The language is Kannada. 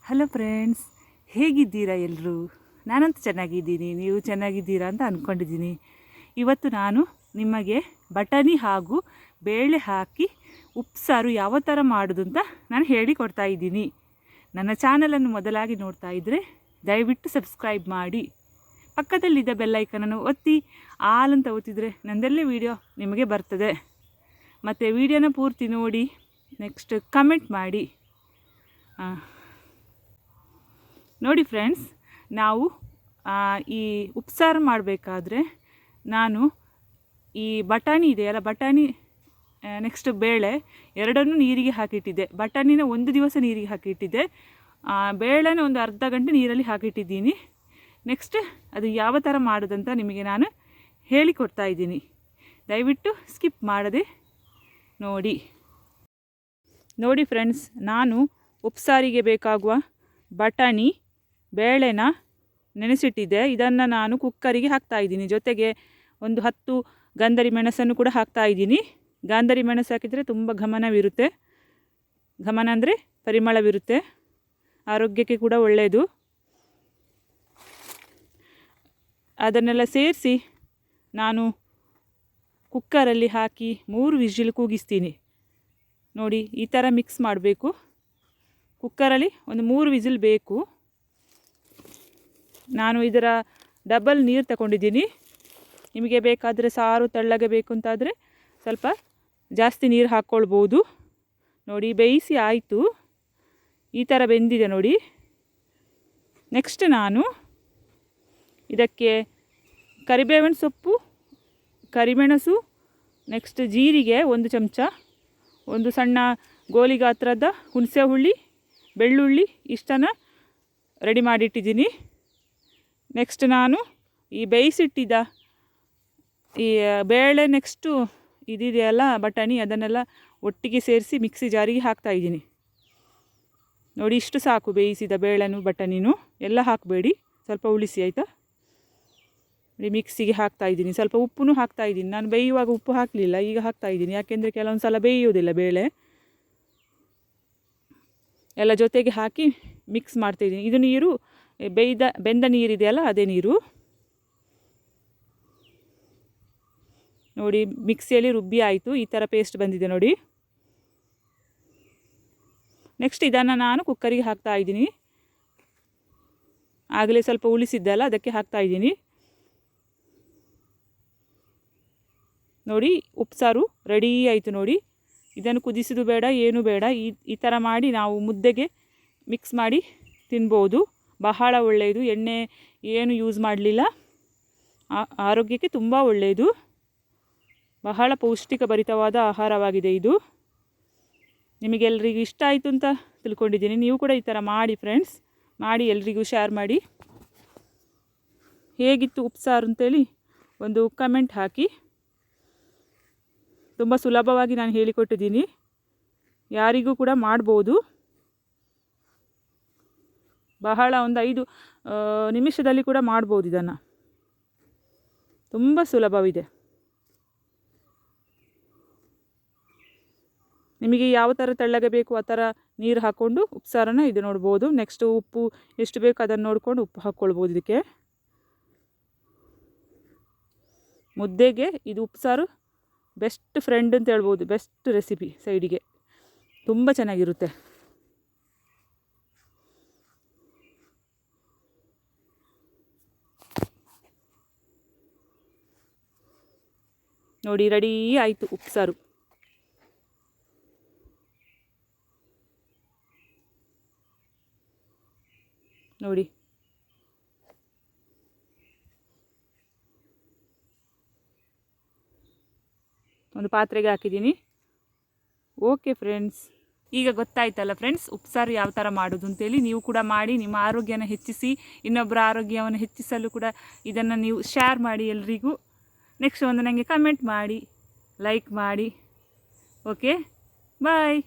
ಹಲೋ ಫ್ರೆಂಡ್ಸ್, ಹೇಗಿದ್ದೀರಾ ಎಲ್ಲರೂ? ನಾನಂತೂ ಚೆನ್ನಾಗಿದ್ದೀನಿ, ನೀವು ಚೆನ್ನಾಗಿದ್ದೀರಾ ಅಂತ ಅಂದ್ಕೊಂಡಿದ್ದೀನಿ. ಇವತ್ತು ನಾನು ನಿಮಗೆ ಬಟಾಣಿ ಹಾಗೂ ಬೇಳೆ ಹಾಕಿ ಉಪ್ಸಾರು ಯಾವ ಥರ ಮಾಡೋದು ಅಂತ ನಾನು ಹೇಳಿಕೊಡ್ತಾ ಇದ್ದೀನಿ. ನನ್ನ ಚಾನಲನ್ನು ಮೊದಲಾಗಿ ನೋಡ್ತಾ ಇದ್ದರೆ ದಯವಿಟ್ಟು ಸಬ್ಸ್ಕ್ರೈಬ್ ಮಾಡಿ, ಪಕ್ಕದಲ್ಲಿದ್ದ ಬೆಲ್ಲೈಕನನ್ನು ಒತ್ತಿ ಆಲ್ ಅಂತ ಒತ್ತಿದರೆ ನನ್ನದೆಲ್ಲ ವೀಡಿಯೋ ನಿಮಗೆ ಬರ್ತದೆ. ಮತ್ತು ವೀಡಿಯೋನ ಪೂರ್ತಿ ನೋಡಿ, ನೆಕ್ಸ್ಟ್ ಕಮೆಂಟ್ ಮಾಡಿ. ನೋಡಿ ಫ್ರೆಂಡ್ಸ್, ನಾವು ಈ ಉಪ್ಸಾರು ಮಾಡಬೇಕಾದ್ರೆ ನಾನು ಈ ಬಟಾಣಿ ಇದೆಯಲ್ಲ, ಬಟಾಣಿ ನೆಕ್ಸ್ಟ್ ಬೇಳೆ ಎರಡನ್ನೂ ನೀರಿಗೆ ಹಾಕಿಟ್ಟಿದ್ದೆ. ಬಟಾಣಿನ ಒಂದು ದಿವಸ ನೀರಿಗೆ ಹಾಕಿಟ್ಟಿದ್ದೆ, ಬೇಳೆನ ಒಂದು ಅರ್ಧ ಗಂಟೆ ನೀರಲ್ಲಿ ಹಾಕಿಟ್ಟಿದ್ದೀನಿ. ನೆಕ್ಸ್ಟ್ ಅದು ಯಾವ ಥರ ಮಾಡೋದಂತ ನಿಮಗೆ ನಾನು ಹೇಳಿಕೊಡ್ತಾ ಇದ್ದೀನಿ. ದಯವಿಟ್ಟು ಸ್ಕಿಪ್ ಮಾಡದೆ ನೋಡಿ ಫ್ರೆಂಡ್ಸ್, ನಾನು ಉಪ್ಸಾರಿಗೆ ಬೇಕಾಗುವ ಬಟಾಣಿ ಬೇಳೆನ ನೆನೆಸಿಟ್ಟಿದ್ದೆ. ಇದನ್ನು ನಾನು ಕುಕ್ಕರಿಗೆ ಹಾಕ್ತಾಯಿದ್ದೀನಿ. ಜೊತೆಗೆ ಒಂದು 10 ಗಾಂಧಾರಿ ಮೆಣಸನ್ನು ಕೂಡ ಹಾಕ್ತಾಯಿದ್ದೀನಿ. ಗಾಂಧಾರಿ ಮೆಣಸು ಹಾಕಿದರೆ ತುಂಬ ಘಮನ ಅಂದರೆ ಪರಿಮಳವಿರುತ್ತೆ, ಆರೋಗ್ಯಕ್ಕೆ ಕೂಡ ಒಳ್ಳೆಯದು. ಅದನ್ನೆಲ್ಲ ಸೇರಿಸಿ ನಾನು ಕುಕ್ಕರಲ್ಲಿ ಹಾಕಿ 3 ವಿಸಿಲ್ ಕೂಗಿಸ್ತೀನಿ. ನೋಡಿ, ಈ ಥರ ಮಿಕ್ಸ್ ಮಾಡಬೇಕು. ಕುಕ್ಕರಲ್ಲಿ ಒಂದು 3 ವಿಸಿಲ್ ಬೇಕು. ನಾನು ಇದರ ಡಬಲ್ ನೀರು ತಗೊಂಡಿದ್ದೀನಿ. ನಿಮಗೆ ಬೇಕಾದರೆ ಸಾರು ತೆಳ್ಳಗೆ ಬೇಕು ಅಂತಾದರೆ ಸ್ವಲ್ಪ ಜಾಸ್ತಿ ನೀರು ಹಾಕ್ಕೊಳ್ಬೋದು. ನೋಡಿ, ಬೇಯಿಸಿ ಆಯಿತು, ಈ ಥರ ಬೆಂದಿದೆ ನೋಡಿ. ನೆಕ್ಸ್ಟ್ ನಾನು ಇದಕ್ಕೆ ಕರಿಬೇವಿನ ಸೊಪ್ಪು, ಕರಿಮೆಣಸು, ನೆಕ್ಸ್ಟ್ ಜೀರಿಗೆ 1 ಚಮಚ, ಒಂದು ಸಣ್ಣ ಗೋಲಿ ಗಾತ್ರದ ಹುಣಸೆ ಹುಳಿ, ಬೆಳ್ಳುಳ್ಳಿ ಇಷ್ಟನ್ನು ರೆಡಿ ಮಾಡಿಟ್ಟಿದ್ದೀನಿ. ನೆಕ್ಸ್ಟ್ ನಾನು ಈ ಬೇಯಿಸಿಟ್ಟಿದ್ದ ಈ ಬೇಳೆ, ನೆಕ್ಸ್ಟು ಇದಿದೆಯಲ್ಲ ಬಟಾಣಿ, ಅದನ್ನೆಲ್ಲ ಒಟ್ಟಿಗೆ ಸೇರಿಸಿ ಮಿಕ್ಸಿ ಜಾರಿಗೆ ಹಾಕ್ತಾಯಿದ್ದೀನಿ. ನೋಡಿ, ಇಷ್ಟು ಸಾಕು. ಬೇಯಿಸಿದ ಬೇಳೆನೂ ಬಟಾಣಿನೂ ಎಲ್ಲ ಹಾಕಬೇಡಿ, ಸ್ವಲ್ಪ ಉಳಿಸಿ ಆಯಿತಾ. ನೋಡಿ, ಮಿಕ್ಸಿಗೆ ಹಾಕ್ತಾಯಿದ್ದೀನಿ. ಸ್ವಲ್ಪ ಉಪ್ಪು ಹಾಕ್ತಾಯಿದ್ದೀನಿ. ನಾನು ಬೇಯುವಾಗ ಉಪ್ಪು ಹಾಕಲಿಲ್ಲ, ಈಗ ಹಾಕ್ತಾಯಿದ್ದೀನಿ. ಯಾಕೆಂದರೆ ಕೆಲವೊಂದು ಸಲ ಬೇಯೋದಿಲ್ಲ ಬೇಳೆ. ಎಲ್ಲ ಜೊತೆಗೆ ಹಾಕಿ ಮಿಕ್ಸ್ ಮಾಡ್ತಾಯಿದ್ದೀನಿ. ಇದು ನೀರು ಬೆಂದ ನೀರಿದೆಯಲ್ಲ, ಅದೇ ನೀರು. ನೋಡಿ, ಮಿಕ್ಸಿಯಲ್ಲಿ ರುಬ್ಬಿ ಆಯಿತು, ಈ ಥರ ಪೇಸ್ಟ್ ಬಂದಿದೆ ನೋಡಿ. ನೆಕ್ಸ್ಟ್ ಇದನ್ನು ನಾನು ಕುಕ್ಕರಿಗೆ ಹಾಕ್ತಾಯಿದ್ದೀನಿ. ಆಗಲೇ ಸ್ವಲ್ಪ ಉಳಿಸಿದ್ದಲ್ಲ, ಅದಕ್ಕೆ ಹಾಕ್ತಾಯಿದ್ದೀನಿ. ನೋಡಿ, ಉಪ್ಸಾರು ರೆಡಿ ಆಯಿತು ನೋಡಿ. ಇದನ್ನು ಕುದಿಸೋದು ಬೇಡ, ಏನೂ ಬೇಡ. ಈ ಥರ ಮಾಡಿ ನಾವು ಮುದ್ದೆಗೆ ಮಿಕ್ಸ್ ಮಾಡಿ ತಿನ್ಬೋದು. ಬಹಳ ಒಳ್ಳೆಯದು. ಎಣ್ಣೆ ಏನು ಯೂಸ್ ಮಾಡಲಿಲ್ಲ, ಆರೋಗ್ಯಕ್ಕೆ ತುಂಬ ಒಳ್ಳೆಯದು. ಬಹಳ ಪೌಷ್ಟಿಕ ಭರಿತವಾದ ಆಹಾರವಾಗಿದೆ ಇದು. ನಿಮಗೆಲ್ಲರಿಗೂ ಇಷ್ಟ ಆಯಿತು ಅಂತ ತಿಳ್ಕೊಂಡಿದ್ದೀನಿ. ನೀವು ಕೂಡ ಈ ಥರ ಮಾಡಿ ಫ್ರೆಂಡ್ಸ್, ಮಾಡಿ ಎಲ್ರಿಗೂ ಶೇರ್ ಮಾಡಿ. ಹೇಗಿತ್ತು ಉಪ್ಸಾರು ಅಂತೇಳಿ ಒಂದು ಕಮೆಂಟ್ ಹಾಕಿ. ತುಂಬ ಸುಲಭವಾಗಿ ನಾನು ಹೇಳಿಕೊಟ್ಟಿದ್ದೀನಿ, ಯಾರಿಗೂ ಕೂಡ ಮಾಡ್ಬೋದು. ಬಹಳ ಒಂದು 5 ನಿಮಿಷದಲ್ಲಿ ಕೂಡ ಮಾಡ್ಬೋದು ಇದನ್ನು. ತುಂಬ ಸುಲಭವಿದೆ. ನಿಮಗೆ ಯಾವ ಥರ ತೆಳ್ಳಗೆ ಬೇಕು ಆ ಥರ ನೀರು ಹಾಕ್ಕೊಂಡು ಉಪ್ಸಾರನ್ನು ಇದು ನೋಡ್ಬೋದು. ನೆಕ್ಸ್ಟ್ ಉಪ್ಪು ಎಷ್ಟು ಬೇಕು ಅದನ್ನು ನೋಡಿಕೊಂಡು ಉಪ್ಪು ಹಾಕ್ಕೊಳ್ಬೋದು. ಇದಕ್ಕೆ ಮುದ್ದೆಗೆ ಇದು ಉಪ್ಸಾರು ಬೆಸ್ಟ್ ಫ್ರೆಂಡ್ ಅಂತ ಹೇಳ್ಬೋದು. ಬೆಸ್ಟ್ ರೆಸಿಪಿ, ಸೈಡಿಗೆ ತುಂಬ ಚೆನ್ನಾಗಿರುತ್ತೆ. ನೋಡಿ, ರೆಡಿ ಆಯಿತು ಉಪ್ಸಾರು. ನೋಡಿ, ಒಂದು ಪಾತ್ರೆಗೆ ಹಾಕಿದ್ದೀನಿ. ಓಕೆ ಫ್ರೆಂಡ್ಸ್, ಈಗ ಗೊತ್ತಾಯ್ತಲ್ಲ ಫ್ರೆಂಡ್ಸ್, ಉಪ್ಸಾರು ಯಾವ ಥರ ಮಾಡೋದು ಅಂತೇಳಿ. ನೀವು ಕೂಡ ಮಾಡಿ ನಿಮ್ಮ ಆರೋಗ್ಯನ ಹೆಚ್ಚಿಸಿ, ಇನ್ನೊಬ್ಬರ ಆರೋಗ್ಯವನ್ನು ಹೆಚ್ಚಿಸಲು ಕೂಡ ಇದನ್ನು ನೀವು ಶೇರ್ ಮಾಡಿ ಎಲ್ರಿಗೂ. ನೆಕ್ಸ್ಟ್ ಒಂದು ನನಗೆ ಕಮೆಂಟ್ ಮಾಡಿ, ಲೈಕ್ ಮಾಡಿ. ಓಕೆ, ಬಾಯ್.